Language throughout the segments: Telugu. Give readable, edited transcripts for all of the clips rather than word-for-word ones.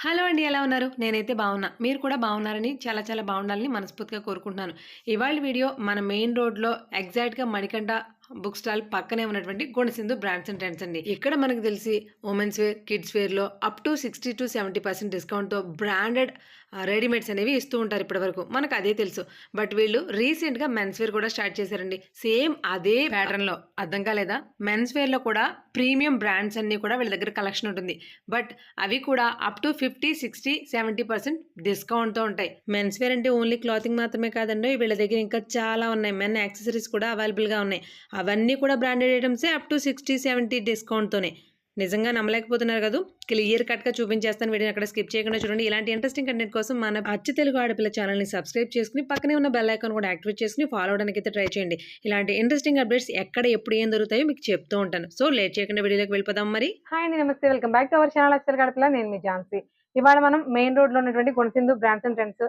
హలో అండి. ఎలా ఉన్నారు? నేనైతే బాగున్నా. మీరు కూడా బాగున్నారని చాలా చాలా బాగుండాలని మనస్ఫూర్తిగా కోరుకుంటున్నాను. ఇవాళ వీడియో మన మెయిన్ రోడ్‌లో ఎగ్జాక్ట్‌గా మణికంఠ బుక్ స్టాల్ పక్కనే ఉన్నటువంటి గుణసింధు బ్రాండ్స్ అండ్ ట్రెండ్స్ అండి. ఇక్కడ మనకు తెలిసి వుమెన్స్ వేర్, కిడ్స్ వేర్‌లో అప్ టు 60-70% డిస్కౌంట్‌తో బ్రాండెడ్ రెడీమేడ్స్ అనేవి ఇస్తూ ఉంటారు ఇప్పటివరకు. మనకు అదే తెలుసు. బట్ వీళ్ళు రీసెంట్‌గా మెన్స్ వేర్ కూడా స్టార్ట్ చేశారండి. సేమ్ అదే ప్యాటర్న్‌లో. అర్థం కాలేదా? మెన్స్ వేర్‌లో కూడా ప్రీమియం బ్రాండ్స్ అన్నీ కూడా వీళ్ళ దగ్గర కలెక్షన్ ఉంటుంది. బట్ అవి కూడా అప్ టు 50, 60, 70% డిస్కౌంట్‌తో ఉంటాయి. మెన్స్ వేర్ అంటే ఓన్లీ క్లాతింగ్ మాత్రమే కాదండోయ్! వీళ్ళ దగ్గర ఇంకా చాలా ఉన్నాయి. మెన్ యాక్సెసరీస్ కూడా అవైలబుల్‌గా ఉన్నాయి. అవన్నీ కూడా బ్రాండెడ్ ఐటెమ్సే అప్ టు 60, 70 డిస్కౌంట్‌తోనే. నిజంగా నమ్మలేకపోతున్నారు కదూ! క్లియర్ కట్‌గా చూపించేస్తాను. వీడియోని ఎక్కడ స్కిప్ చేయకుండా చూడండి. ఇలాంటి ఇంట్రెస్టింగ్ కంటెంట్ కోసం మన అచ్చు తెలుగు ఆడపిల్ల ఛానెల్‌ని సబ్స్క్రైబ్ చేసుకొని పక్కనే ఉన్న బెల్ ఐకాన్ కూడా యాక్టివేట్ చేసుకొని ఫాలో అవ్వడానికైతే ట్రై చేయండి. ఇలాంటి ఇంట్రెస్టింగ్ అప్డేట్స్ ఎక్కడ ఎప్పుడు ఏం దొరుకుతాయో మీకు చెప్తూ ఉంటాను. సో లేట్ చేయకుండా వీడియోలోకి వెళ్ళిపోదాం మరి. హాయ్ అండి, నమస్తే, welcome back to our channel Akshara Gadapala. నేను మీ ఝాన్సీ. ఇవాళ మనం మెయిన్ రోడ్ లో ఉన్నటువంటి గుణసింధు బ్రాండ్స్ అండ్ ట్రెండ్స్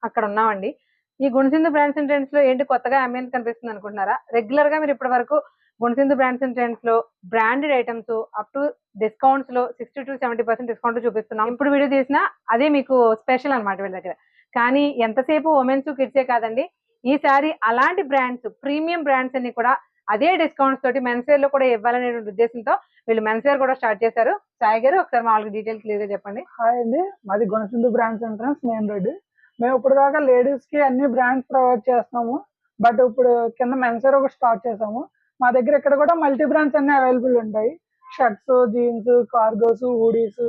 అక్కడ ఉన్నామండి. ఈ గుణసింధు బ్రాండ్స్ అండ్ ట్రెండ్స్ లో ఏంటి కొత్తగా అంబియన్స్ కనిపిస్తుంది అనుకుంటున్నారా? రెగ్యులర్ గా మీరు ఇప్పటి వరకు గుణసింధు బ్రాండ్స్ అండ్ ట్రెండ్స్ లో branded items up to discounts లో 60-70% డిస్కౌంట్ చూపిస్తున్నాం. ఇప్పుడు వీడియో తీసినా అదే మీకు స్పెషల్ అనమాట వీళ్ళ దగ్గర. కానీ ఎంతసేపు ఉమెన్స్ కిడ్సే కాదండి, ఈసారి అలాంటి బ్రాండ్స్, ప్రీమియం బ్రాండ్స్ అన్ని కూడా అదే డిస్కౌంట్స్ తోటి మెన్స్ వేర్ లో కూడా ఇవ్వాలనే ఉద్దేశంతో వీళ్ళు మెన్స్ వేర్ కూడా స్టార్ట్ చేశారు. సాయి గారు, ఒకసారి మామూలుగా డీటెయిల్ క్లియర్ గా చెప్పండి. హాయ్ అండి, మాది గుణసింధు బ్రాండ్స్ ఎంట్రన్స్ మెయిన్ రోడ్. మేము ఇప్పుడు దాకా లేడీస్ కి అన్ని బ్రాండ్స్ ప్రొవైడ్ చేస్తున్నాము. బట్ ఇప్పుడు కింద మెన్స్ వేర్ ఒకటి స్టార్ట్ చేసాము. మా దగ్గర ఇక్కడ కూడా మల్టీ బ్రాండ్స్ అన్ని అవైలబుల్ ఉంటాయి. షర్ట్స్, జీన్స్, కార్గోస్, హూడీస్,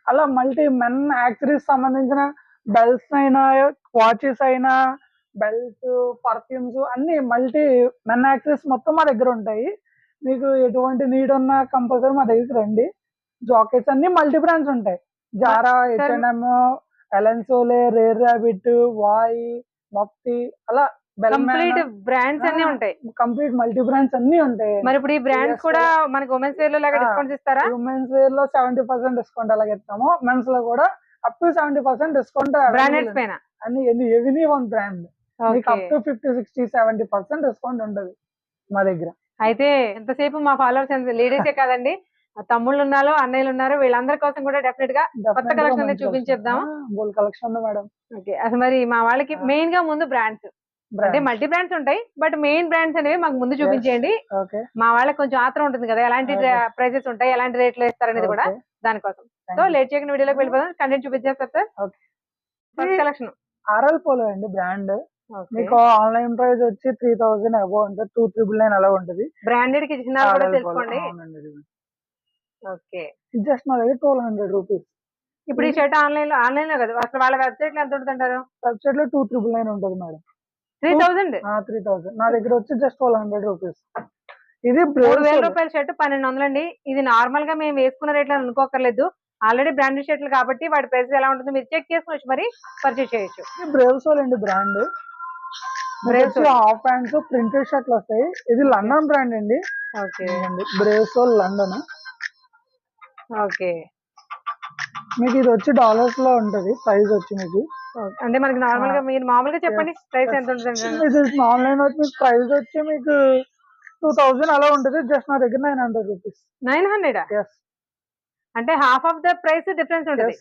అలా మల్టీ మెన్ యాక్సరీస్ సంబంధించిన బెల్ట్స్ అయినా, వాచెస్ అయినా, బెల్ట్స్, పర్ఫ్యూమ్స్ అన్ని మల్టీ మెన్ యాక్సరీస్ మొత్తం మా దగ్గర ఉంటాయి. మీకు ఎటువంటి నీడ్ ఉన్నా కంపల్సరీ మా దగ్గరికి రండి. జాకెట్స్ అన్ని మల్టీ బ్రాండ్స్ ఉంటాయి. జారా, H&M, ఎలెన్సోలే, రేర్ రాబిట్, వాయి, మఫ్టీ, అలా కంప్లీట్ బ్రాండ్స్ అన్ని ఉంటాయి. కంప్లీట్ మల్టీ బ్రాండ్స్ అన్ని ఉంటాయి. మరి ఇప్పుడు ఈ బ్రాండ్స్ కూడా మనకి ఉమెన్స్ వేర్ లో లాగా డిస్కౌంట్స్ ఇస్తారా? ఉమెన్స్ వేర్ లో 70% డిస్కౌంట్ అలాగే ఇస్తాము. మెన్స్ లో కూడా అప్ టు 70% డిస్కౌంట్. బ్రాండెడ్స్ పైన అన్ని ఎనీ వన్ బ్రాండ్ మీకు అప్ టు 50, 60, 70% డిస్కౌంట్ ఉంటుంది మా దగ్గర. అయితే ఎంతసేపు మా ఫాలోవర్స్ లేడీసే కాదండి, తమ్ముళ్ళు ఉన్నారు, అన్నయ్యలు ఉన్నారు, వీళ్ళందరి కోసం కూడా డెఫినెట్ గా కొత్త కలెక్షన్ అనేది చూపించేద్దాం. కలెక్షన్ ఉంది మేడం. ఓకే, అసలు మరి మా వాళ్ళకి మెయిన్ గా ముందు బ్రాండ్స్ అంటే మల్టీ బ్రాండ్స్ ఉంటాయి, బట్ మెయిన్ బ్రాండ్స్ అనేవి మాకు ముందు చూపించేయండి. మా వాళ్ళకి కొంచెం ఆత్రం ఉంటుంది కదా, ఎలాంటి ప్రైసెస్ ఉంటాయి, ఎలాంటి రేట్లు ఇస్తారనేది కూడా దానికోసం. సో లేట్ చేయకుండా వీడియోలోకి వెళ్ళిపోదాం. కంటెంట్ చూపించేస్తారు sir. First collection RL polo అండి బ్రాండ్. మీకు ఆన్లైన్ ప్రైస్ వచ్చి 3000 అబౌవ్ ఉంటుంది. 2999 అలా ఉంటుంది. బ్రాండెడ్ కి చిన్న కూడా తెలుసుకోండి. ఓకే, జస్ట్ మా దగ్గర 1200 రూపీస్. ఇప్పుడు ఈ షర్ట్ ఆన్లైన్ లో కదా, అసలు వాళ్ళ వెబ్సైట్ లో ఎంత ఉంటుంది అంటారు? వెబ్సైట్ లో 2999 ఉంటుంది మేడం. 3000. 3000 నా దగ్గర వచ్చి జస్ట్ 1200 రూపీస్. ఇది 3000 రూపాయల షర్ట్ 1200 అండి. ఇది నార్మల్ గా మేము వేసుకున్న రేట్లు అనుకోకర్లేదు. ఆల్రెడీ బ్రాండెడ్ షర్ట్లు కాబట్టి వాటి ప్రైస్ ఎలా ఉంటుందో మీరు చెక్ చేసుకోవచ్చు, మరి పర్చేస్ చేయొచ్చు. బ్రేవ్సోల్ అండి బ్రాండ్. హాఫ్ ప్యాంట్స్ ప్రింటెడ్ షర్ట్లు వస్తాయి. ఇది లండన్ బ్రాండ్ అండి. బ్రేవ్సోల్ లండన్. ఓకే, మీకు ఇది వచ్చి డాలర్స్ లో ఉంటది ప్రైస్ వచ్చి మీకు. అంటే మనకి నార్మల్ గా మీరు మామూలుగా చెప్పండి ప్రైస్ ఎంత ఉంటుంది? ఆన్లైన్ వచ్చి మీకు ప్రైస్ వచ్చి మీకు 2000 అలా ఉంటుంది. జస్ట్ నా దగ్గర 900 రూపీస్. 900 అంటే half of the price difference ఉంటుంది.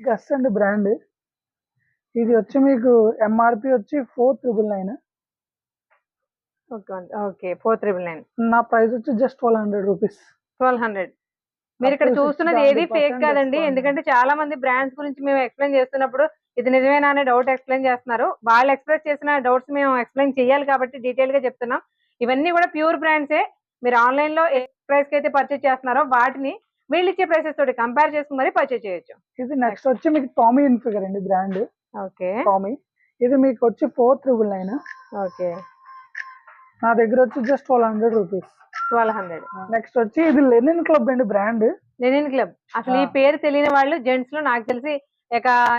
గస్ అండి బ్రాండ్. ఇది వచ్చి మీకు ఎంఆర్పి వచ్చి 4999. ఓకే, 4999. నా ప్రైస్ వచ్చి జస్ట్ 1200 రూపీస్. 1200. మీరు ఇక్కడ చూస్తున్నది ఏది ఫేక్ కాదండి, ఎందుకంటే చాలా మంది బ్రాండ్స్ గురించి మేము ఎక్స్ప్లెయిన్ చేస్తున్నప్పుడు ఇది నిజమేనా అనే డౌట్ ఎక్స్ప్లెయిన్ చేస్తున్నారు. వాళ్ళు ఎక్స్ప్రెస్ చేసిన డౌట్స్ మేము ఎక్స్ప్లెయిన్ చేయాలి కాబట్టి డీటెయిల్ గా చెప్తున్నాం. ఇవన్నీ కూడా ప్యూర్ బ్రాండ్సే. మీరు ఆన్లైన్ లో ఏ ప్రైస్ కి అయితే పర్చేస్ చేస్తున్నారో వాటిని వీళ్ళు ఇచ్చే ప్రైసెస్ తోటి కంపేర్ చేసుకుని మరి పర్చేస్ చేయొచ్చు. ఇది నెక్స్ట్ వచ్చి మీకు టామీ ఇన్ఫిగర్ అండి బ్రాండ్. Okay, Tommy. ఇది మీకు వచ్చి 4999. ఓకే, నా దగ్గర వచ్చి జస్ట్ 1200 రూపీస్. 1200. నెక్స్ట్ వచ్చి ఇది లెనిన్ క్లబ్ అండి బ్రాండ్. Linen club. అసలు ఈ పేరు తెలియని వాళ్ళు జెంట్స్ లో నాకు తెలిసి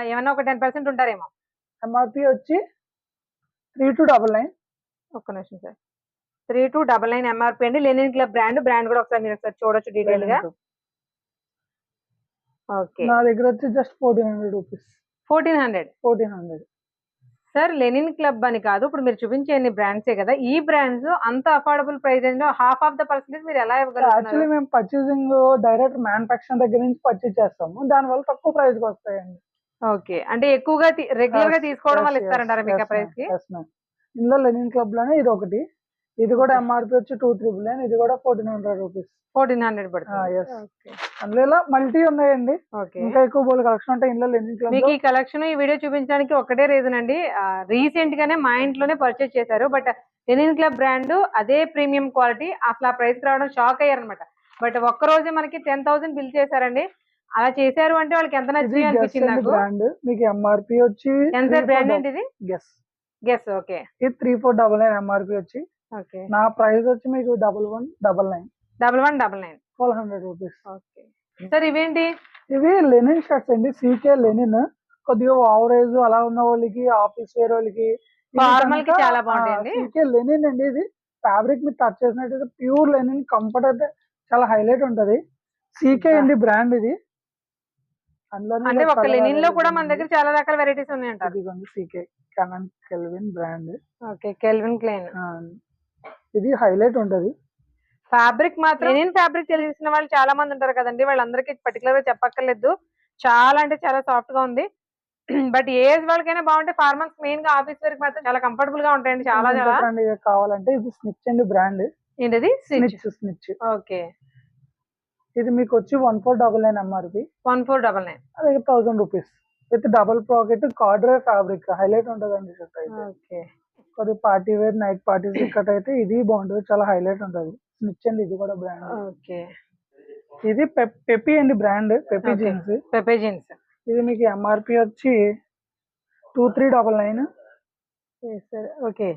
ఏమన్నా ఒక 10% ఉంటారేమో. ఎంఆర్పి వచ్చి 3299. ఒక్క నిమిషం సార్. 3299 ఎంఆర్పి అండి. లెనిన్ క్లబ్ బ్రాండ్ కూడా ఒకసారి మీరు ఒకసారి చూడొచ్చు డీటెయిల్ గా. ఓకే, నా దగ్గర వచ్చి just 1400 rupees. 1400. Sir linen club అని కాదు, ఇప్పుడు మీరు చూపించే అన్ని బ్రాండ్సే కదా, ఈ బ్రాండ్స్ అంత అఫోర్డబుల్ ప్రైస్ రేంజ్ లో హాఫ్ ఆఫ్ ద పర్సెంటేజ్ మీరు ఎలా ఇవ్వగలుగుతున్నారు? యాక్చువల్లీ మేము పర్చేసింగ్ డైరెక్ట్ మ్యానుఫాక్చర్ దగ్గర నుంచి పర్చేస్ చేస్తాము, దానివల్ల తక్కువ ప్రైస్ కి వస్తాయండి. ఓకే, అంటే ఎక్కువగా రెగ్యులర్ గా Yes, తీసుకోవడం yes, వల్ల yes, ఇస్తారంటారా మీకు ఆ yes, ప్రైస్ ma'am. కి? Yes, ma'am. ఇందులో లెనిన్ క్లబ్ లోనే ఇది ఒకటి, ఇది కూడా Okay. ఎంఆర్పి వచ్చి 2399, ఇది కూడా 1400 రూపీస్. 1400 పడుతుంది. yes. ఓకే అందులో మల్టీ ఉన్నాయండి, ఓకే. ఇంకా ఎక్కువ బోల్ కలెక్షన్ ఉంటాయి ఇందులో లెనిన్ క్లబ్ మీకు లో. ఈ కలెక్షన్ ఈ వీడియో చూపించడానికి ఒకటే రీజన్ అండి, రీసెంట్ గానే మా ఇంట్లోనే పర్చేస్ చేశారు, బట్ లెనిన్ క్లబ్ బ్రాండ్ అదే ప్రీమియం క్వాలిటీ, అసలు ఆ ప్రైస్ రావడం షాక్ అయ్యారనమాట. బట్ ఒక్క రోజే మనకి 10,000 బిల్ చేశారండి. అలా చేశారు అంటే వాళ్ళకి ఎంత ఇది నచ్చింది గెస్ అనిపించింది అండి నాకు. బ్రాండ్, మీకు ఎంఆర్పి వచ్చి ఎంత బ్రాండ్ అండి ఇది? Guess guess. ఓకే ఇది 3499 ఎంఆర్పి వచ్చి. ఓకే. నా ప్రైస్ వచ్చి మీకు 1199, 1199. 1200 రూపీస్. ఓకే సార్, ఇవేంటి? ఇవి లెనిన్ షర్ట్స్ అండి, సీకే లెనిన్. కొద్దిగా ఓవరేజ్ అలా ఉన్న వాళ్ళకి, ఆఫీస్ వేర్ వాళ్ళకి, Formal కి చాలా బాగుంటాయండి. సీకే లెనిన్ అండి. ఇది ఫ్యాబ్రిక్ మీరు టచ్ చేసినట్టయితే ప్యూర్ లెనిన్, కంఫర్ట్ అయితే చాలా హైలైట్ ఉంటది. సీకే అండి బ్రాండ్ ఇది. అంటే ఒక లెనిన్ లో కూడా మన దగ్గర చాలా రకాల వెరైటీస్ ఉన్నాయంటారు. ఇదిగోండి CK Canaan kelvin brand. Okay, kelvin Klein. ఇది హైలైట్ ఉంటది. ఫ్యాబ్రిక్ మాత్రం లెనిన్ ఫ్యాబ్రిక్ తెలిసిన వాళ్ళు చాలా మంది ఉంటారు కదండి, వాళ్ళందరికీ పర్టికులర్ గా చెప్పక్కర్లేదు, చాలా అంటే చాలా సాఫ్ట్ గా ఉంది. బట్ ఏజ్ వాళ్ళకైనా బాగుంటే, ఫార్మల్స్ మెయిన్ గా ఆఫీస్ వేర్ మాత్రం చాలా కంఫర్టబుల్ గా ఉంటాయండి. చాలా చాలా కావాలంటే ఇది స్నిచ్ అండి బ్రాండ్. ఏంటది? స్నిచ్. ఓకే. ఇది మీకు వచ్చి 1499 ఎంఆర్పి. 1499. అదే 1000 rupees with double pocket corduroy fabric, highlight ఉంటదండి షర్ట్ అయితే. ఓకే. కొద్ది పార్టీ వేర్, నైట్ పార్టీస్ ఇక్కడ అయితే ఇది బాగుంటుంది, చాలా హైలైట్ ఉంటది. స్నిచ్ అండి ఇది కూడా బ్రాండ్. ఓకే. ఇది పెపి అండి brand, Pepe jeans. Pepe jeans. ఇది మీకు ఎంఆర్పి వచ్చి 2399. ఓకే,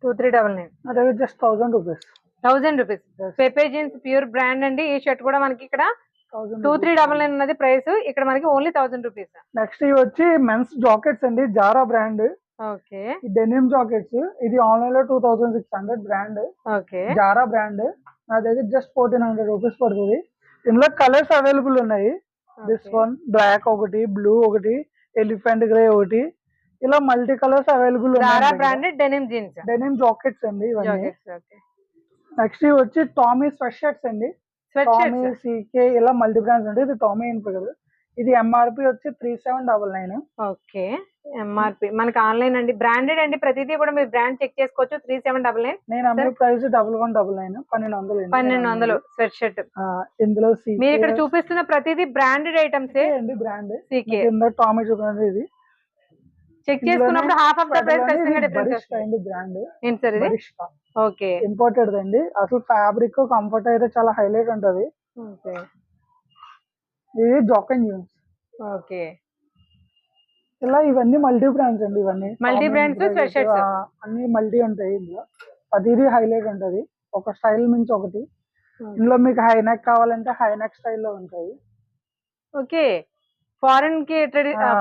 2399. అదే just 1000 rupees. 1000 rupees. Pepe jeans pure brand అండి. ఈ షర్ట్ కూడా మనకి ఇక్కడ 2399 ఉన్నది ప్రైస్, ఇక్కడ మనకి ఓన్లీ 1000 రూపీస్. నెక్స్ట్ ఇవి వచ్చి మెన్స్ జాకెట్స్ అండి, Zara brand. Okay. Denim jackets, ఇది ఆన్లైన్ లో 2600 బ్రాండ్. ఓకే. Zara brand. నా దగ్గర జస్ట్ 1400 రూపీస్ పడుతుంది. ఇందులో కలర్స్ అవైలబుల్ ఉన్నాయి. దిస్ వన్ బ్లాక్ ఒకటి, బ్లూ ఒకటి, ఎలిఫెంట్ గ్రే ఒకటి, ఇలా మల్టీ కలర్స్ అవైలబుల్ ఉన్నాయి. Zara branded denim jeans, denim jackets అండి ఇవన్నీ. ఓకే. నెక్స్ట్ ఇవి వచ్చి టామీ స్వెట్ షర్ట్స్ అండి. టామీ, సీకే ఇలా మల్టీ బ్రాండ్స్ ఉంటాయి. ఇది టామీ కదా. ఇది ఎంఆర్పి వచ్చి 3799. ఓకే. ఎంఆర్పి మనకి ఆన్లైన్ అండి, బ్రాండెడ్ అండి, ప్రతిదీ కూడా మీరు బ్రాండ్ చెక్ చేసుకోవచ్చు. 3799. నేను అమ్మే ప్రైస్ 1199, 1200 స్వెట్ షర్ట్. ఇందులో మీరు ఇక్కడ చూపిస్తున్న ప్రతిదీ బ్రాండెడ్ ఐటమ్స్ అండి, బ్రాండ్. సీకే టామీ చూడండి, ఇది చెక్ చేసుకున్నప్పుడు హాఫ్ ఆఫ్ ద ప్రైస్ ఖచ్చితంగా డిఫరెన్స్ వస్తుంది. బ్రాండ్ ఏంటి సార్ ఇది? ఓకే. ఇంపోర్టెడ్ అండి. అసలు ఫ్యాబ్రిక్ కంఫర్ట్ అయితే చాలా హైలైట్ ఉంటది. ఓకే. ఇది జాకెన్ జీన్స్. ఓకే. ఇలా ఇవన్నీ మల్టీ బ్రాండ్స్ అండి, ఇవన్నీ మల్టీ బ్రాండ్స్ స్వెట్ షర్ట్స్ అన్ని మల్టీ ఉంటాయి. ఇందులో ప్రతిదీ హైలైట్ ఉంటది, ఒక స్టైల్ మించి ఒకటి. ఇందులో మీకు హై నెక్ కావాలంటే హై నెక్ స్టైల్లో ఉంటాయి. ఓకే. ఫారెన్ కి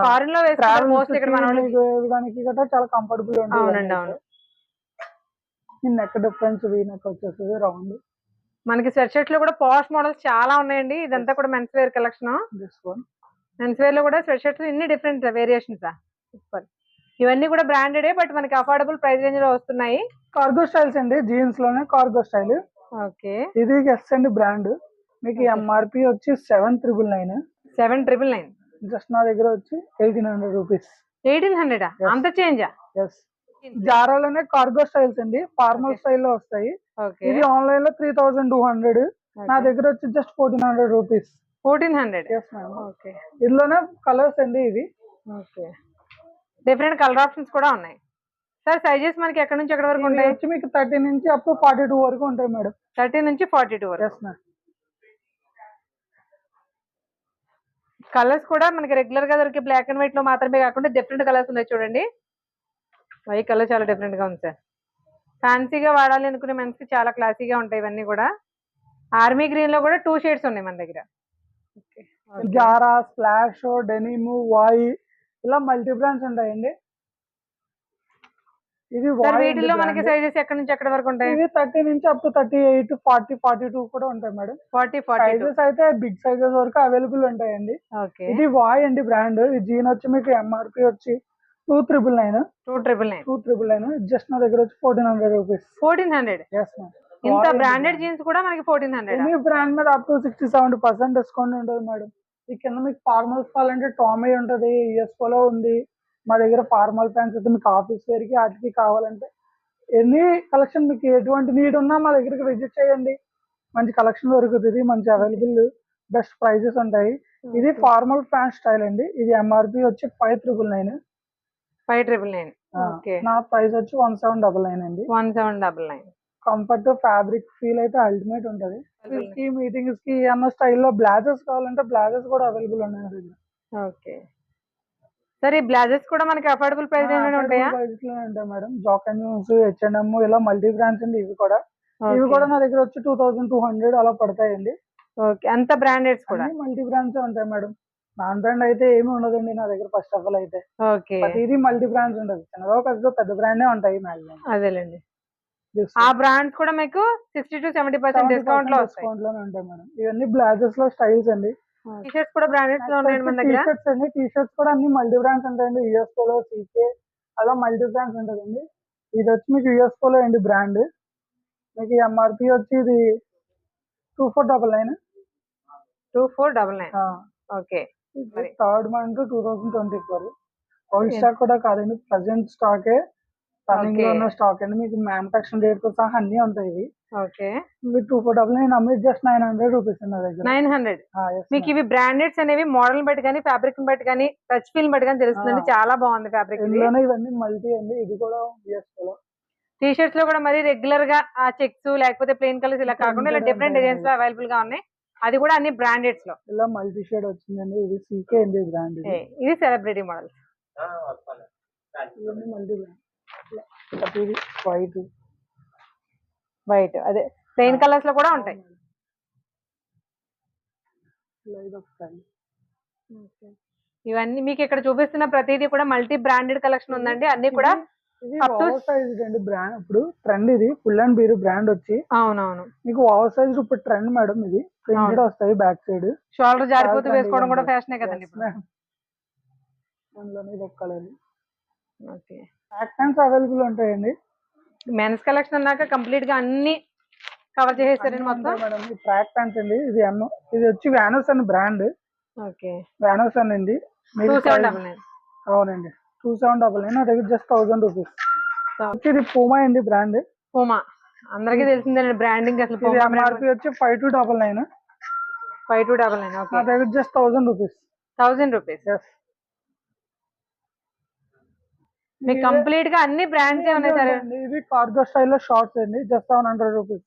ఫారెన్ లో వేస్తారు మోస్ట్లీ, ఇక్కడ మన వేయడానికి కూడా చాలా కంఫర్టబుల్ ఉంటుంది. అవునండి, అవును. నెక్ డిఫరెన్స్, వీ నెక్ వచ్చేస్తుంది రౌండ్. మనకి స్వెట్ షర్ట్ లో కూడా పాష్ మోడల్స్ చాలా ఉన్నాయండి. ఇదంతా కూడా men's wear collection. This one men's wear లో కూడా స్వెట్ షర్ట్స్ ఇన్ని డిఫరెంట్ వేరియేషన్స్. సూపర్. ఇవన్నీ కూడా బ్రాండెడే, బట్ మనకి అఫోర్డబుల్ ప్రైస్ రేంజ్ లో వస్తున్నాయి. కార్గో స్టైల్స్ అండి, జీన్స్ లోనే కార్గో స్టైల్. ఓకే. ఇది ఎస్ అండి బ్రాండ్. మీకు ఎంఆర్పి వచ్చి 799. 799. జస్ట్ నా దగ్గర వచ్చి 1800 రూపీస్. 1800? అంత చేంజా? ఎస్. జారాలోనే కార్గో స్టైల్స్ అండి, ఫార్మల్ స్టైల్ లో వస్తాయి. ఇది ఆన్లైన్ లో 3200, నా దగ్గర వచ్చి just 1400 rupees. 1400. Yes ma'am. Okay. ఇందులోనే కలర్స్ అండి ఇవి. ఓకే. డిఫరెంట్ కలర్ ఆప్షన్స్ కూడా ఉన్నాయి. సార్ సైజెస్ మనకి ఎక్కడ నుంచి ఎక్కడ వరకు ఉంటాయి? వచ్చి మీకు 30 నుంచి అప్ టు 42 వరకు ఉంటాయి మేడం. 30 నుంచి 42 వరకు. Yes ma'am. కలర్స్ కూడా మనకి రెగ్యులర్ గా దొరికే బ్లాక్ అండ్ వైట్ లో మాత్రమే కాకుండా డిఫరెంట్ కలర్స్ ఉన్నాయి చూడండి. ఈ కలర్ చాలా డిఫరెంట్ గా ఉంది సార్. ఫ్యాన్సీగా వాడాలి అనుకునే మెన్స్ కి చాలా క్లాసీగా ఉంటాయి ఇవన్నీ కూడా. ఆర్మీ గ్రీన్ లో కూడా 2 షేడ్స్ ఉన్నాయి మన దగ్గర. జారా, స్ప్లాష్, డెనిమ్, వాయి ఇలా మల్టీ బ్రాండ్స్ ఉంటాయండి. ఇది వీటిలో మనకి సైజెస్ ఎక్కడ నుంచి ఎక్కడ వరకు ఉంటాయి? ఇది 30 నుంచి అప్ టు 38, 40, 42 కూడా ఉంటాయి మేడం. 40, 42 సైజెస్ అయితే బిగ్ సైజెస్ వరకు అవైలబుల్ ఉంటాయండి. ఓకే. ఇది వాయ్ అండి బ్రాండ్. ఈ జీన్ వచ్చి మీకు ఎంఆర్పి వచ్చి 2,999 2,999 2,999 జస్ట్ నా దగ్గర వచ్చి 1,400 రూపీస్. 1,400 yes ma'am. ఇంత బ్రాండెడ్ జీన్స్ కూడా మనకి 1,400 ఎనీ బ్రాండ్ మీద అప్ టు 60-70% డిస్కౌంట్ ఉంటుంది మేడం. ఈ కింద మీకు ఫార్మల్స్ కావాలంటే టామీ ఉంటుంది, యుఎస్ పోలో ఉంది. మా దగ్గర ఫార్మల్ ప్యాంట్స్ అయితే మీకు ఆఫీస్ వేర్ కి వాటికి కావాలంటే ఎనీ కలెక్షన్ మీకు ఎటువంటి నీడ్ ఉన్నా మా దగ్గరికి విజిట్ చేయండి. మంచి కలెక్షన్ దొరుకుతుంది, మంచి అవైలబుల్ బెస్ట్ ప్రైజెస్ ఉంటాయి. ఇది ఫార్మల్ ప్యాంట్ స్టైల్ అండి. ఇది ఎంఆర్పి వచ్చి 5,999. 5,999 ఓకే. నా ప్రైస్ వచ్చి 1,799 అండి. 1,799 కంఫర్ట్ ఫ్యాబ్రిక్ ఫీల్ అయితే అల్టిమేట్ ఉంటది. కి మీటింగ్స్ కి అన్న స్టైల్లో బ్లాజెస్ కావాలంటే బ్లాజెస్ కూడా అవైలబుల్ ఉన్నాయి నా దగ్గర. ఓకే. సరే ఈ బ్లాజెస్ కూడా మనకి అఫోర్డబుల్ ప్రైస్ లోనే ఉంటాయా? ప్రైస్ లోనే ఉంటాయి madam. Jack and Jones, H&M ఇలా మల్టీ బ్రాండ్స్ అండి. ఇవి కూడా నా దగ్గర వచ్చి 2,200 అలా పడతాయండి. ఓకే. అంత బ్రాండెడ్స్ కూడా మల్టీ బ్రాండ్స్ ఉంటాయి మేడం. నాన్ బ్రాండ్ అయితే ఏమి ఉండదండి నా దగ్గర ఫస్ట్ ఆఫ్ ఆల్ అయితే. ఓకే. ఇది మల్టీ బ్రాండ్స్ ఉంటుంది. చిన్నదో పెద్ద పెద్ద బ్రాండే ఉంటాయి మాక్సిమం. అదేలేండి. ఆ బ్రాండ్స్ కూడా మీకు 60-70% డిస్కౌంట్ లో లోనే ఉంటాయి మేడం. ఇవన్నీ బ్లాజెస్ లో స్టైల్స్ అండి. టీ షర్ట్స్ కూడా బ్రాండెడ్స్ లో ఉన్నాయండి మన దగ్గర. టీ-షర్ట్స్ అండి. టీ-షర్ట్స్ కూడా అన్ని మల్టీ బ్రాండ్స్ ఉంటాయండి. యుఎస్ పోలో, సీకే అలా మల్టీ బ్రాండ్స్ ఉంటుందండి. ఇది వచ్చి మీకు యుఎస్ పోలో అండి బ్రాండ్. మీకు ఎంఆర్పి వచ్చి ఇది 2,499. 2,499 okay. Third month 2024 old stock కూడా కాదండి, ప్రజెంట్ స్టాకే, రన్నింగ్ లో ఉన్న స్టాక్ అండి. మీకు మ్యానుఫాక్చరింగ్ డేట్ తో సహా అన్ని ఉంటాయి ఇవి. ఓకే. మీకు 2,499 అమ్మేది జస్ట్ 900 రూపీస్ నా దగ్గర. 900 మీకు ఇవి బ్రాండెడ్స్ అనేవి మోడల్ బట్టి కానీ ఫ్యాబ్రిక్ బట్టి కానీ టచ్ ఫీల్ బట్టి కానీ తెలుస్తుందండి. చాలా బాగుంది ఫ్యాబ్రిక్. ఇందులోనే ఇవన్నీ మల్టీ అండి. ఇది కూడా యుఎస్ పోలో. టీ షర్ట్స్ లో కూడా మరి రెగ్యులర్ గా ఆ చెక్స్ లేకపోతే ప్లెయిన్ కలర్స్ ఇలా కాకుండా ఇలా డిఫరెంట్ డిజైన్స్ లో అవైలబుల్ గా ఉన్నాయి. అది కూడా అన్ని బ్రాండెడ్స్ లో. ఇలా మల్టీ షేడ్ వచ్చిందండి. ఇది సీకే అండి బ్రాండ్. ఇది సెలబ్రిటీ మోడల్స్. ఇవన్నీ మల్టీ బ్రాండ్. ఇది వైట్ అదే ప్లెయిన్ కలర్స్ లో కూడా ఉంటాయి. ఇవన్నీ మీకు ఇక్కడ చూపిస్తున్న ప్రతిదీ కూడా మల్టీ బ్రాండెడ్ కలెక్షన్ ఉందండి. అన్ని కూడా ఓవర్ సైజ్ అండి బ్రాండ్. ఇప్పుడు ట్రెండ్ ఇది ఫుల్ అండ్ బీర్ బ్రాండ్ వచ్చి. అవునవును. మీకు ఓవర్ సైజ్ ఇప్పుడు ట్రెండ్ మేడం. ఇది ప్రింటెడ్ వస్తాయి బ్యాక్ సైడ్. షోల్డర్ జారిపోతూ వేసుకోవడం కూడా ఫ్యాషనే కదండి ఇప్పుడు. అందులోనే ఇది ఒక colour. Okay. Track pants available ఉంటాయండి. మెన్స్ కలెక్షన్ అన్నాక కంప్లీట్ గా అన్ని కవర్ చేసేసారండి మొత్తం. మేడం ఈ ట్రాక్ ప్యాంట్స్ అండి. ఇది వచ్చి వ్యానోస్ అని బ్రాండ్. ఓకే. వ్యానోస్ అనండి. 2,799 అవునండి. 2,799 నా దగ్గర జస్ట్ 1,000 రూపీస్. ఇది పూమా అండి బ్రాండ్. పూమా అందరికీ తెలిసిందండి బ్రాండింగ్. అసలు పూమా ఎంఆర్పి వచ్చి 5,299. 5,299 ఓకే. నా దగ్గర జస్ట్ 1,000 రూపీస్. 1,000 రూపీస్. ఎస్. మీకు కంప్లీట్ గా అన్ని బ్రాండ్స్ ఉన్నాయి సరే. ఇది కార్గో స్టైల్ లో షార్ట్స్ అండి. Just 700 rupees.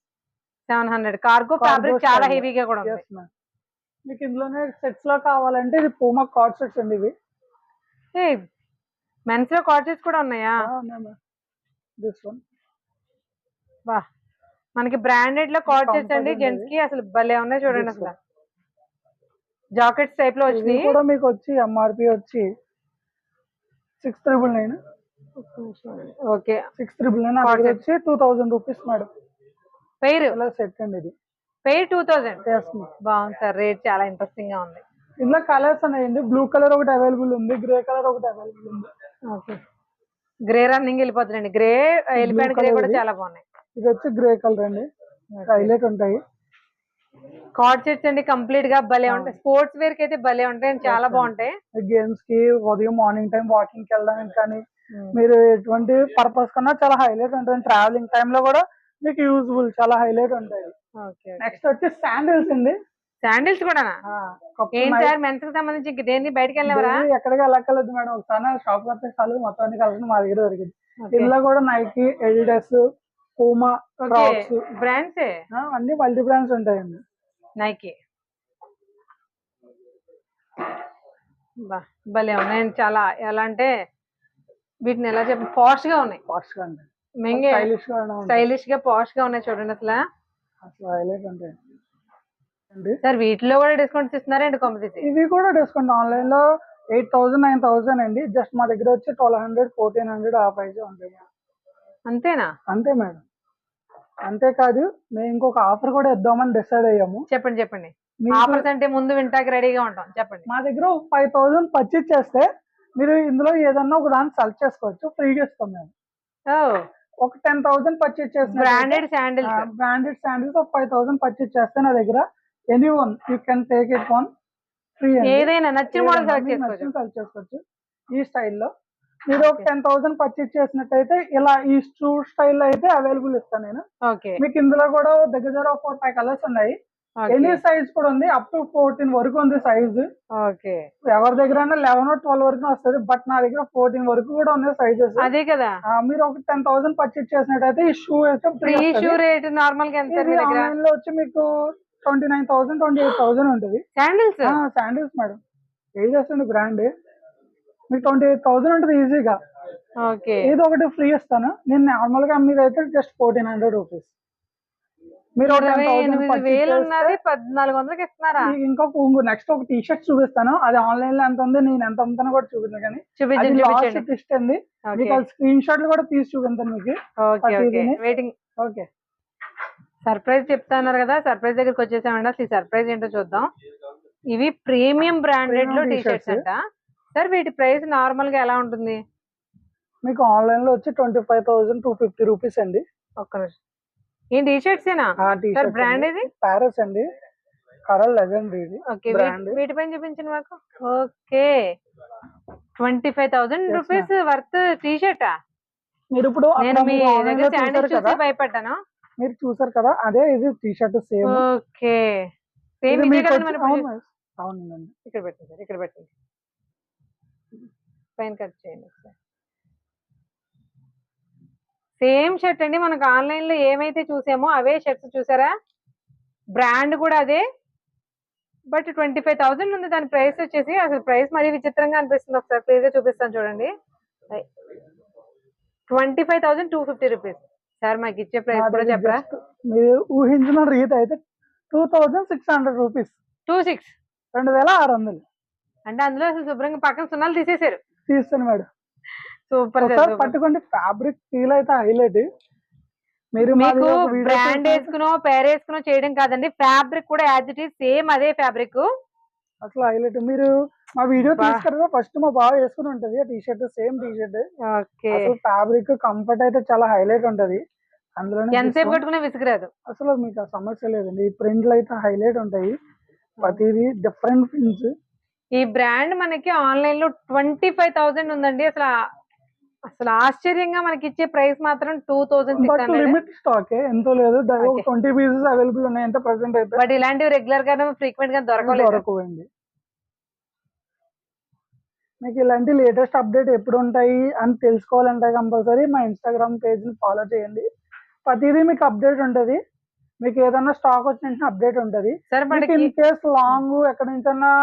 700 కార్గో ఫ్యాబ్రిక్ చాలా హెవీగా కూడా ఉంది. మీకు ఇందులోనే సెట్స్ లో కావాలంటే ఇది పూమా కార్డ్ సెట్స్ అండి. ఇవి మెన్స్ లో కార్డ్ సెట్స్ కూడా ఉన్నాయా? This one. వా మనకి బ్రాండెడ్ లో కార్డ్ సెట్స్ అండి. జెంట్స్ కి అసలు భలే ఉన్నాయి చూడండి. అసలు జాకెట్స్ టైప్ లో వచ్చినాయి. కూడా మీకు వచ్చి ఎంఆర్పి వచ్చి 6,999. ఓకే. 6,999 వచ్చి 2,000 రూపీస్ మేడం. పెయిర్ సెట్ అండి. ఇది పెయిర్ 2,000. బాగుంది సార్. రేట్ చాలా ఇంట్రెస్టింగ్ గా ఉంది. ఇందులో కలర్స్ ఉన్నాయండి. బ్లూ కలర్ ఒకటి అవైలబుల్ ఉంది, గ్రే కలర్ ఒకటి అవైలబుల్ ఉంది. ఓకే. గ్రే రన్నింగ్ వెళ్ళిపోతుందండి. గ్రే ఎలిఫెంట్ గ్రే కూడా చాలా బాగున్నాయి. ఇది వచ్చి గ్రే కలర్ అండి. హైలైట్ ఉంటాయి. కార్డ్ సెట్స్ అండి. కంప్లీట్ గా భలే ఉంటాయి. స్పోర్ట్స్ వేర్ కి అయితే భలే ఉంటాయి. చాలా బాగుంటాయి. గేమ్స్ కి ఉదయం మార్నింగ్ టైం వాకింగ్ కి వెళ్ళడానికి కానీ మీరు ఎటువంటి పర్పస్ కన్నా చాలా హైలైట్ ఉంటుంది. ట్రావెలింగ్ టైమ్ లో కూడా మీకు యూజ్ఫుల్ చాలా హైలైట్ ఉంటాయి. నెక్స్ట్ వచ్చి శాండిల్స్ అండి. శాండిల్స్ కూడా ఏం సార్ మెన్స్ కి సంబంధించి ఇంక దేన్ని బయటకి వెళ్ళావరా? ఎక్కడికి వెళ్ళక్కర్లేదు మేడం. ఒకసారి షాప్ వస్తే చాలు మొత్తం అన్ని కలెక్షన్ మా దగ్గర దొరికింది. ఇందులో కూడా నైకీ, ఎడిడాస్, పూమా బ్రాండ్స్ అన్ని మల్టీ బ్రాండ్స్ ఉంటాయండి. నైకీ భలే ఉన్నాయండి. చాలా ఎలా అంటే వీటిని ఎలా చెప్పి పాష్ గా ఉన్నాయి. పాష్ గా ఉంటాయి. స్టైలిష్ గా పాష్ గా ఉన్నాయి చూడండి. అసలు హైలైట్ ఉంటాయి సార్. వీటిలో కూడా డిస్కౌంట్స్ ఇస్తున్నారండి కాంపిటీషన్? ఇవి కూడా డిస్కౌంట్ ఆన్లైన్ లో 8,000, 9,000 అండి. జస్ట్ మా దగ్గర వచ్చి 1,200, 1,400 ఆ ప్రైస్ ఉంటాయి. అంతేనా? అంతే మేడం. అంతేకాదు మేము ఇంకొక ఆఫర్ కూడా ఇద్దామని డిసైడ్ అయ్యాము. చెప్పండి చెప్పండి. ఆఫర్స్ అంటే ముందు వింటాకి రెడీగా ఉంటాం. చెప్పండి. మా దగ్గర 5,000 పర్చేజ్ చేస్తే మీరు ఇందులో ఏదన్నా ఒక దాన్ని సెలెక్ట్ చేసుకోవచ్చు, ఫ్రీగా ఇస్తాం మేము. ఒక 10,000 పర్చేజ్ చేసిన బ్రాండెడ్ శాండిల్స్. బ్రాండెడ్ శాండిల్స్ ఒక 5,000 పర్చేజ్ చేస్తే నా దగ్గర any one you can take it one free. ఏదైనా నచ్చిన మోడల్ సెలెక్ట్ చేసుకోవచ్చు. సెలెక్ట్ చేసుకోవచ్చు ఈ స్టైల్లో. మీరు ఒక 10,000 పర్చేజ్ చేసినట్టయితే ఇలా ఈ షూ స్టైల్లో అయితే అవైలబుల్ ఇస్తాను నేను. ఓకే. మీకు ఇందులో కూడా దగ్గర 4-5 కలర్స్ ఉన్నాయి. ఎనీ సైజ్ కూడా ఉంది, అప్ టు 14 వరకు ఉంది సైజు. ఓకే. ఎవరి దగ్గర 11 or 12 వరకు వస్తుంది, బట్ నా దగ్గర 14 వరకు కూడా ఉన్నాయి సైజెస్. అదే కదా. మీరు ఒక 10,000 పర్చేజ్ చేసినట్టయితే ఈ షూ అయితే ఫ్రీ. షూ రేట్ నార్మల్ గా ఎంత? ఆన్లైన్ లో వచ్చి మీకు 29,000 28,000 ఉంటుంది. శాండిల్స్. శాండిల్స్ మేడం ఏది వస్తుంది బ్రాండ్, మీకు 28,000 ఉంటుంది ఈజీగా. ఓకే. ఏదో ఒకటి ఫ్రీ ఇస్తాను నేను. నార్మల్ గా అమ్మేది అయితే జస్ట్ 1,400 రూపీస్. మీరు 28,000 ఉన్నది 1,400కి ఇస్తున్నారా? ఇంకొక నెక్స్ట్ ఒక టీ షర్ట్ చూపిస్తాను, అది ఆన్లైన్ లో ఎంత ఉంది నేను ఎంత అమ్ముతానో కూడా చూపిస్తాను. కానీ చూపించండి. ట్విస్ట్ అండి, మీకు స్క్రీన్ షాట్లు కూడా తీసి చూపిస్తాను మీకు. వెయిటింగ్. ఓకే. సర్ప్రైజ్ చెప్తున్నారు కదా, సర్ప్రైజ్ దగ్గరికి వచ్చేసామండి. అసలు ఈ సర్ప్రైజ్ ఏంటో చూద్దాం. ఇవి ప్రీమియం బ్రాండెడ్ లో టీ షర్ట్స్ అంట. సార్ వీటి ప్రైస్ నార్మల్ గా ఎలా ఉంటుంది? మీకు ఆన్లైన్ లో వచ్చి 25,250 రూపీస్ అండి. ఒక్క నిమిషం. ఈ టీ షర్ట్స్ ఏనా సార్? బ్రాండ్ ఇది ప్యారిస్ అండి, కరల్ లెజెండ్ ఇది. ఓకే. వీటిపైన చూపించండి మాకు. ఓకే. 25,000 రూపీస్ వర్త్ టీ షర్టా? మీరు ఇప్పుడు నేను మీ దగ్గర శాండిల్స్ చూసి భయపడ్డాను. మీరు చూసారు కదా, అదే ఇది T shirt same. Okay. Same ఇదే కదండి మనం. అవునండి. ఇక్కడ పెట్టండి సార్, ఇక్కడ పెట్టండి. పైన కట్ చేయండి సార్. సేమ్ షర్ట్ అండి, మనకు ఆన్లైన్ లో ఏమైతే చూసామో అవే షర్ట్స్. చూసారా? బ్రాండ్ కూడా అదే, బట్ 25,000 ఉంది దాని ప్రైస్ వచ్చేసి. అసలు ప్రైస్ మరీ విచిత్రంగా అనిపిస్తుంది. ఒకసారి క్లియర్ గా చూపిస్తాను చూడండి. 25,250 రూపీస్. సార్ మాకు ఇచ్చే ప్రైస్ కూడా చెప్పరా? మీరు ఊహించిన రీతి అయితే 2,600 రూపీస్. 2,600 అంటే అందులో అసలు శుభ్రంగా పక్కన సున్నాలు తీసేశారు. తీస్తాను మేడం. సూపర్. పట్టుకోండి, ఫ్యాబ్రిక్ ఫీల్ అయితే హైలైట్. మీరు మీకు బ్రాండ్ వేసుకునో పేర్ వేసుకునో చేయడం కాదండి, ఫ్యాబ్రిక్ కూడా యాజ్ ఇట్ ఈస్ సేమ్ అదే ఫ్యాబ్రిక్. అసలు హైలైట్. మీరు మా వీడియో తీస్తారు ఫస్ట్ మా బాగా వేసుకుని ఉంటది ఆ T shirt, same T shirt. అసలు ఫ్యాబ్రిక్ కంఫర్ట్ అయితే చాలా హైలైట్ ఉంటది. అందులో ఎంతసేపు కట్టుకునే విసుగురాదు. అసలు మీకు ఆ సమస్య లేదండి. ఈ ప్రింట్లు అయితే హైలైట్ ఉంటాయి, ప్రతిదీ డిఫరెంట్ ప్రింట్స్. ఈ బ్రాండ్ మనకి ఆన్లైన్ లో 25,000 ఉందండి. అసలు ఆశ్చర్యంగా మనకి ఇచ్చే ప్రైస్ మాత్రం 2,600. లిమిట్ స్టాక్ ఎంతో లేదు, 20 పీసెస్ అవైలబుల్ ఉన్నాయి అంత ప్రెసెంట్ అయితే. బట్ ఇలాంటివి రెగ్యులర్ గా ఫ్రీక్వెంట్ గా దొరకవండి. మీకు ఇలాంటి లేటెస్ట్ అప్డేట్ ఎప్పుడు ఉంటాయి అని తెలుసుకోవాలంటే కంపల్సరీ మా ఇన్స్టాగ్రామ్ పేజ్ ని ఫాలో చేయండి. ప్రతిదీ మీకు అప్డేట్ ఉంటది. మీకు ఏదన్నా స్టాక్ వచ్చిన అప్డేట్ ఉంటది. ఇన్ కేస్ లాంగ్ ఎక్కడి నుంచన్నా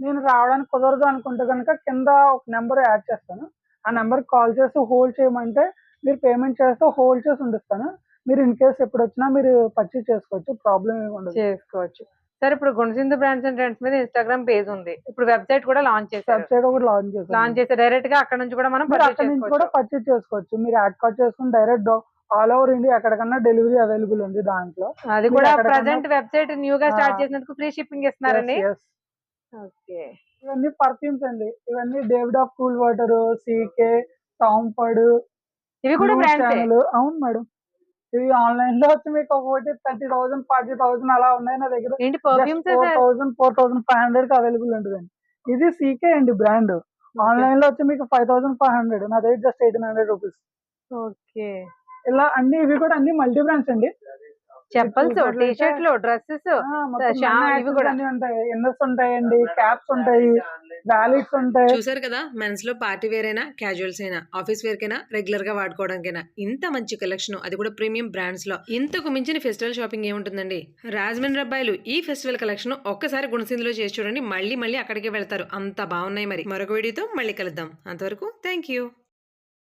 నేను రావడానికి కుదరదు అనుకుంటే కనుక కింద ఒక నెంబర్ యాడ్ చేస్తాను. ఆ నెంబర్ కాల్ చేసి హోల్డ్ చేయమంటే మీరు పేమెంట్ చేస్తే హోల్డ్ చేసి ఉండిస్తాను. మీరు ఇన్ కేస్ ఎప్పుడు వచ్చినా మీరు పర్చేజ్ చేసుకోవచ్చు, ప్రాబ్లం ఏమి ఉండదు. చేసుకోవచ్చు. సార్ ఇప్పుడు గుణసింధు బ్రాండ్స్ అండ్ ట్రెండ్స్ మీద ఇన్స్టాగ్రామ్ పేజ్ ఉంది, ఇప్పుడు వెబ్సైట్ కూడా లాంచ్ చేశారు. వెబ్సైట్ కూడా లాంచ్ చేశారు. డైరెక్ట్ గా అక్కడ నుంచి కూడా మనం పర్చేజ్ చేసుకోవచ్చు. మీరు యాడ్ కార్డ్ చేసుకుని డైరెక్ట్ ఆల్ ఓవర్ ఇండియా ఎక్కడికన్నా డెలివరీ అవైలబుల్ ఉంది దాంట్లో. అది కూడా ప్రెసెంట్ వెబ్సైట్ న్యూగా స్టార్ట్ చేసినందుకు ఫ్రీ షిప్పింగ్ ఇస్తున్నారండి. ఓకే. ఇవన్నీ పర్ఫ్యూమ్స్ అండి. ఇవన్నీ Davidoff cool water, CK, Tom Ford, ఇవి కూడా బ్రాండ్స్. అవును మేడం. ఇవి ఆన్లైన్ లో వచ్చి మీకు ఒకటి 30,000 40,000 అలా ఉన్నాయి. నా దగ్గర 4,000 4,500 కి అవైలబుల్ ఉంటుందండి. ఇది సీకే అండి బ్రాండ్. ఆన్లైన్ లో వచ్చి మీకు 5,500, నా దగ్గర జస్ట్ 1,800 రూపీస్. ఓకే. ఇలా అన్ని ఇవి కూడా అన్ని మల్టీ బ్రాండ్స్ అండి. చెప్పల్స్, టీ షర్ట్లు, డ్రెస్సెస్, ఇవి కూడా ఉంటాయి. ఇన్నర్స్ ఉంటాయండి, క్యాప్స్ ఉంటాయి, వ్యాలెట్స్ ఉంటాయి. చూసారు కదా, మెన్స్ లో పార్టీ వేర్ అయినా క్యాజువల్స్ అయినా ఆఫీస్ వేర్ కైనా రెగ్యులర్ గా వాడుకోవడానికైనా ఇంత మంచి కలెక్షన్, అది కూడా ప్రీమియం బ్రాండ్స్ లో. ఇంతకు మించిన ఫెస్టివల్ షాపింగ్ ఏముంటుందండి. రాజమండ్రి అబ్బాయిలు ఈ ఫెస్టివల్ కలెక్షన్ ఒక్కసారి గుణసింధులో చేసి చూడండి, మళ్ళీ అక్కడికి వెళ్తారు. అంత బాగున్నాయి. మరి మరొక వీడియోతో మళ్ళీ కలుద్దాం. అంతవరకు థ్యాంక్ యూ.